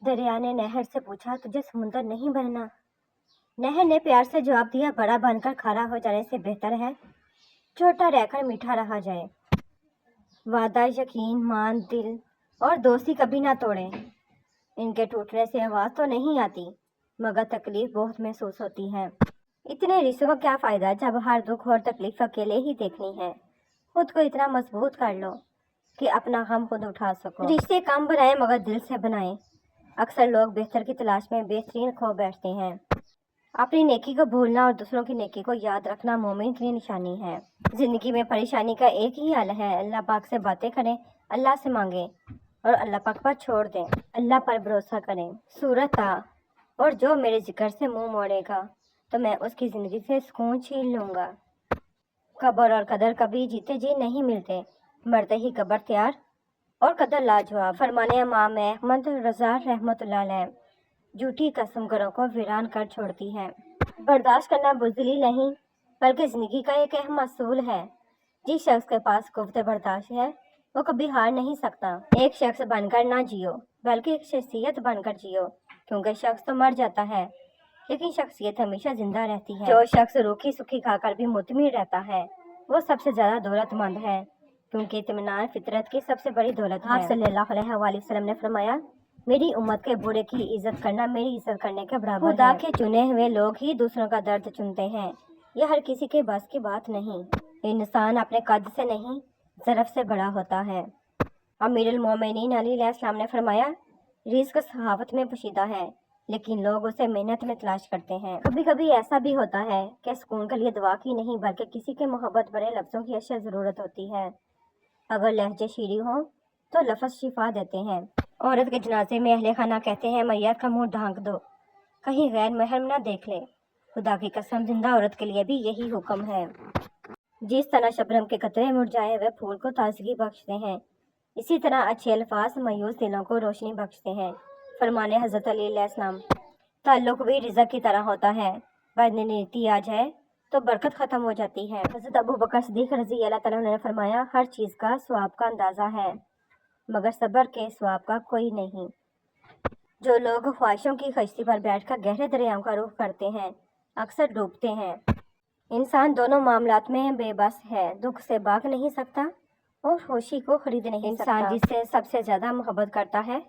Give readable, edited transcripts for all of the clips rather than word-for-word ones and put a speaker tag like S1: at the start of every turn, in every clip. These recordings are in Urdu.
S1: دریا نے نہر سے پوچھا تجھے سمندر نہیں بننا؟ نہر نے پیار سے جواب دیا بڑا بن کر کھڑا ہو جانے سے بہتر ہے چھوٹا رہ کر میٹھا رہا جائے۔ وعدہ، یقین، مان، دل اور دوستی کبھی نہ توڑیں۔ ان کے ٹوٹنے سے آواز تو نہیں آتی مگر تکلیف بہت محسوس ہوتی ہے۔ اتنے رشتوں کا کیا فائدہ جب ہر دکھ اور تکلیف اکیلے ہی دیکھنی ہے۔ خود کو اتنا مضبوط کر لو کہ اپنا غم خود اٹھا سکو۔ رشتے کم بنائیں مگر دل سے بنائیں۔ اکثر لوگ بہتر کی تلاش میں بہترین کھو بیٹھتے ہیں۔ اپنی نیکی کو بھولنا اور دوسروں کی نیکی کو یاد رکھنا مومن کی نشانی ہے۔ زندگی میں پریشانی کا ایک ہی حل ہے، اللہ پاک سے باتیں کریں، اللہ سے مانگیں اور اللہ پاک پر چھوڑ دیں، اللہ پر بھروسہ کریں۔ سورۃ طٰ۔ اور جو میرے ذکر سے منہ موڑے گا تو میں اس کی زندگی سے سکون چھین لوں گا۔ قبر اور قدر کبھی جیتے جی نہیں ملتے، مرتے ہی قبر تیار اور قدر لاجواب۔ فرمانے امام احمد رضا رحمۃ اللہ علیہ، جھوٹی قسم گھروں کو ویران کر چھوڑتی ہے۔ برداشت کرنا بزدلی نہیں بلکہ زندگی کا ایک اہم اصول ہے۔ جس شخص کے پاس قوت برداشت ہے وہ کبھی ہار نہیں سکتا۔ ایک شخص بن کر نہ جیو بلکہ ایک شخصیت بن کر جیو، کیونکہ شخص تو مر جاتا ہے لیکن شخصیت ہمیشہ زندہ رہتی ہے۔ جو شخص روکھی سکھی کھا کر بھی مطمئن رہتا ہے وہ سب سے زیادہ دولت مند ہے، کیونکہ اطمینان فطرت کی سب سے بڑی دولت ہے۔ آپ صلی اللہ علیہ وآلہ وسلم نے فرمایا، میری امت کے بوڑھے کی عزت کرنا میری عزت کرنے کے برابر ہے۔ خدا کے چنے ہوئے لوگ ہی دوسروں کا درد چنتے ہیں، یہ ہر کسی کے بس کی بات نہیں۔ انسان اپنے قد سے نہیں ظرف سے بڑا ہوتا ہے۔ امیر المومنین علی علیہ السلام نے فرمایا، رزق سخاوت میں پوشیدہ ہے لیکن لوگ اسے محنت میں تلاش کرتے ہیں۔ کبھی کبھی ایسا بھی ہوتا ہے کہ سکون کے لیے دعا کی نہیں بلکہ کسی کے محبت بھرے لفظوں کی اشد ضرورت ہوتی ہے۔ اگر لہجے شیریں ہوں تو لفظ شفا دیتے ہیں۔ عورت کے جنازے میں اہل خانہ کہتے ہیں میت کا منہ ڈھانک دو کہیں غیر محرم نہ دیکھ لے۔ خدا کی قسم زندہ عورت کے لیے بھی یہی حکم ہے۔ جس طرح شبنم کے قطرے مرجھائے ہوئے پھول کو تازگی بخشتے ہیں، اسی طرح اچھے الفاظ مایوس دلوں کو روشنی بخشتے ہیں۔ فرمانے حضرت علی علیہ السلام، تعلق بھی رزق کی طرح ہوتا ہے، بدنیتی آ جائے تو برکت ختم ہو جاتی ہے۔ حضرت ابو بکر صدیق رضی اللہ تعالیٰ عنہ نے فرمایا، ہر چیز کا ثواب کا اندازہ ہے مگر صبر کے ثواب کا کوئی نہیں۔ جو لوگ خواہشوں کی کشتی پر بیٹھ کر گہرے دریاؤں کا رخ کرتے ہیں اکثر ڈوبتے ہیں۔ انسان دونوں معاملات میں بے بس ہے، دکھ سے بھاگ نہیں سکتا اور خوشی کو خرید نہیں سکتا۔ انسان جس سے سب سے زیادہ محبت کرتا ہے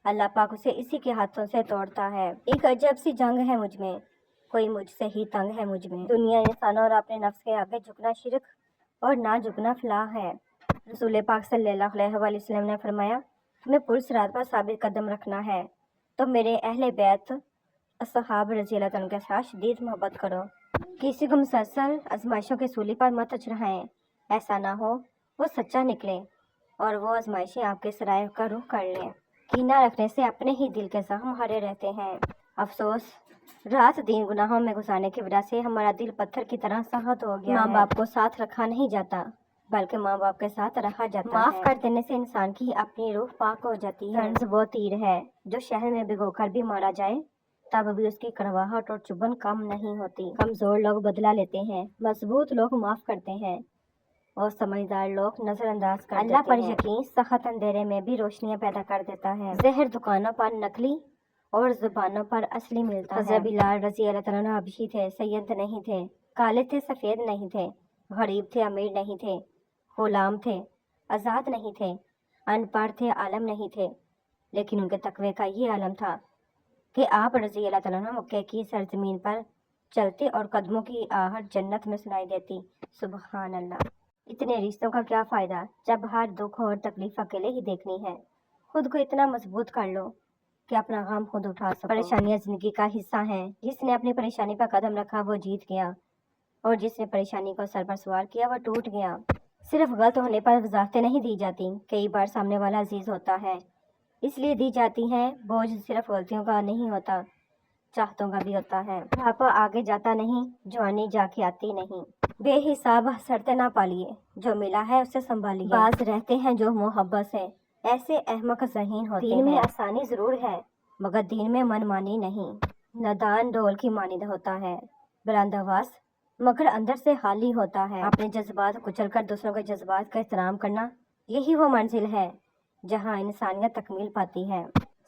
S1: اللہ پاک اسے اسی کے ہاتھوں سے توڑتا ہے۔ ایک عجب سی جنگ ہے مجھ میں، کوئی مجھ سے ہی تنگ ہے مجھ میں۔ دنیا، انسانوں اور اپنے نفس کے آگے جھکنا شرک اور نہ جھکنا فلاح ہے۔ رسول پاک صلی اللہ علیہ وآلہ وسلم نے فرمایا، تمہیں پرصراط پر ثابت قدم رکھنا ہے تو میرے اہل بیت اصحاب رضی اللہ عنہ کے ساتھ شدید محبت کرو۔ کسی کو مسلسل آزمائشوں کے سولی پر مت چڑھائیں، ایسا نہ ہو وہ سچا نکلے اور وہ آزمائشیں آپ کے سرائے کا رخ کر لیں۔ کینہ رکھنے سے اپنے ہی دل کے زخم ہرے رہتے ہیں۔ افسوس، رات دن گناہوں میں گزارنے کی وجہ سے ہمارا دل پتھر کی طرح سخت ہو گیا ہے۔ ماں باپ کو ساتھ رکھا نہیں جاتا بلکہ ماں باپ کے ساتھ رکھا جاتا ہے۔ معاف کر دینے سے انسان کی اپنی روح پاک ہو جاتی ہے۔ طنز وہ تیر ہے جو شہد میں بھگو کر بھی مارا جائے تب بھی اس کی کڑواہٹ اور چبھن کم نہیں ہوتی۔ کمزور لوگ بدلہ لیتے ہیں، مضبوط لوگ معاف کرتے ہیں اور سمجھدار لوگ نظر انداز کر دیتے ہیں۔ اللہ پر یقین سخت اندھیرے میں بھی روشنیاں پیدا کر دیتا ہے۔ زہر دکانوں پر نقلی اور زبانوں پر اصلی ملتا ہے۔ حضرت بلال رضی اللہ تعالیٰ عنہ حبشی تھے، سید نہیں تھے، کالے تھے سفید نہیں تھے، غریب تھے امیر نہیں تھے، غلام تھے آزاد نہیں تھے، ان پڑھ تھے عالم نہیں تھے، لیکن ان کے تقوی کا یہ عالم تھا کہ آپ رضی اللہ تعالیٰ عنہ مکے کی سرزمین پر چلتے اور قدموں کی آہٹ جنت میں سنائی دیتی۔ سبحان اللہ۔ اتنے رشتوں کا کیا فائدہ جب ہر دکھ اور تکلیف اکیلے ہی دیکھنی ہے۔ خود کو اتنا مضبوط کر لو کہ اپنا غم خود اٹھا سکو۔ پریشانیاں زندگی کا حصہ ہیں، جس نے اپنی پریشانی پر قدم رکھا وہ جیت گیا اور جس نے پریشانی کو سر پر سوار کیا وہ ٹوٹ گیا۔ صرف غلط ہونے پر وضاحتیں نہیں دی جاتی، کئی بار سامنے والا عزیز ہوتا ہے اس لیے دی جاتی ہیں۔ بوجھ صرف غلطیوں کا نہیں ہوتا، چاہتوں کا بھی ہوتا ہے۔ بڑھاپا آگے جاتا نہیں، جوانی جا کے آتی نہیں۔ بے حساب حسرتیں نہ پالیے، جو ملا ہے اسے سنبھالیے۔ بعض رہتے ہیں جو محبت سے ایسے احمق ذہین ہوتے ہیں۔ دین میں آسانی ضرور ہے مگر دین میں من مانی نہیں۔ نادان ڈھول کی مانند ہوتا ہے، بلند آواز مگر اندر سے خالی ہوتا ہے۔ اپنے جذبات کچل کر دوسروں کے جذبات کا احترام کرنا، یہی وہ منزل ہے جہاں انسانیت تکمیل پاتی ہے۔